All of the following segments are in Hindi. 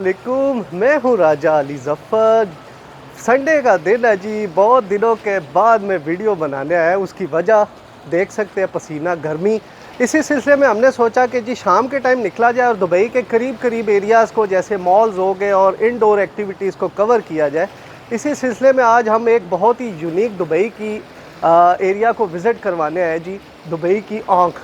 वालेकुम, मैं हूँ राजा अली ज़फ़र। संडे का दिन है जी, बहुत दिनों के बाद मैं वीडियो बनाने आया। उसकी वजह देख सकते हैं, पसीना, गर्मी। इसी सिलसिले में हमने सोचा कि जी शाम के टाइम निकला जाए और दुबई के करीब करीब एरियाज़ को, जैसे मॉल्स हो गए और इंडोर एक्टिविटीज़ को कवर किया जाए। इसी सिलसिले में आज हम एक बहुत ही यूनिक दुबई की एरिया को विज़िट करवाने आए जी। दुबई की आँख,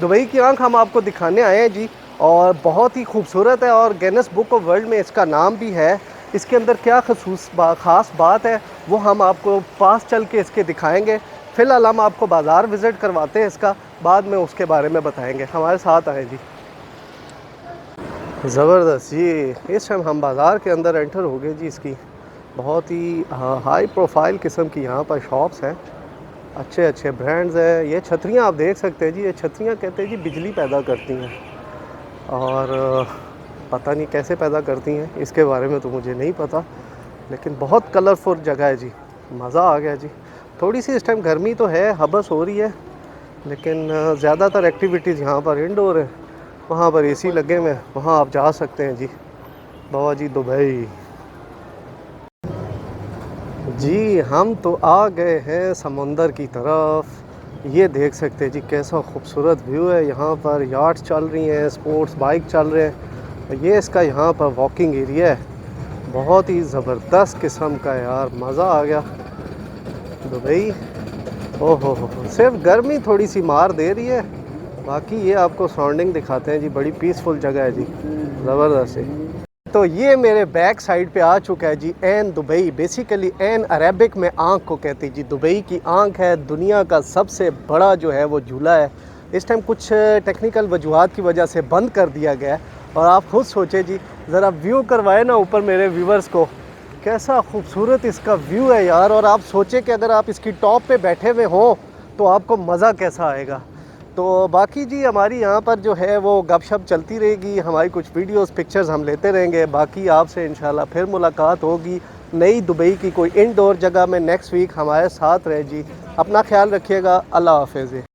दुबई की आँख हम आपको दिखाने आए हैं जी। और बहुत ही खूबसूरत है और गिनेस बुक ऑफ वर्ल्ड में इसका नाम भी है। इसके अंदर क्या ख़ास बात है वो हम आपको पास चल के इसके दिखाएंगे। फ़िलहाल हम आपको बाज़ार विज़िट करवाते हैं इसका, बाद में उसके बारे में बताएंगे। हमारे साथ आए जी। ज़बरदस्त जी, इस टाइम हम बाज़ार के अंदर एंटर हो गए जी। इसकी बहुत ही हाई प्रोफाइल किस्म की यहाँ पर शॉप्स हैं, अच्छे अच्छे ब्रांड्स हैं। ये छतरियाँ आप देख सकते हैं जी, ये छतरियाँ कहते हैं जी बिजली पैदा करती हैं। और पता नहीं कैसे पैदा करती हैं, इसके बारे में तो मुझे नहीं पता, लेकिन बहुत कलरफुल जगह है जी। मज़ा आ गया जी। थोड़ी सी इस टाइम गर्मी तो है, हबस हो रही है, लेकिन ज़्यादातर एक्टिविटीज़ यहाँ पर इंडोर है। वहाँ पर एसी लगे हुए हैं, वहाँ आप जा सकते हैं जी। बाबा जी दुबई जी, हम तो आ गए हैं समंदर की तरफ। ये देख सकते हैं जी, कैसा खूबसूरत व्यू है। यहाँ पर याट्स चल रही हैं, स्पोर्ट्स बाइक चल रहे हैं। ये इसका यहाँ पर वॉकिंग एरिया है, बहुत ही ज़बरदस्त किस्म का यार, मज़ा आ गया। दुबई, ओहो हो, सिर्फ गर्मी थोड़ी सी मार दे रही है, बाकी ये आपको सराउंडिंग दिखाते हैं जी। बड़ी पीसफुल जगह है जी, ज़बरदस्त है। तो ये मेरे बैक साइड पे आ चुका है जी in Dubai. Basically in Arabic में आँख को कहते हैं जी। दुबई की आँख है, दुनिया का सबसे बड़ा जो है वो झूला है। इस टाइम कुछ टेक्निकल वजूहात की वजह से बंद कर दिया गया है। और आप खुद सोचे जी, ज़रा व्यू करवाए ना ऊपर मेरे व्यूवर्स को, कैसा खूबसूरत इसका व्यू है यार। और आप सोचे कि अगर आप इसकी टॉप पे बैठे हुए हों तो आपको मज़ा कैसा आएगा। तो बाकी जी हमारी यहाँ पर जो है वो गपशप चलती रहेगी, हमारी कुछ वीडियोस पिक्चर्स हम लेते रहेंगे। बाकी आपसे इंशाल्लाह फिर मुलाकात होगी नई दुबई की कोई इंडोर जगह में नेक्स्ट वीक। हमारे साथ रहे जी, अपना ख्याल रखिएगा। अल्लाह हाफ़िज़।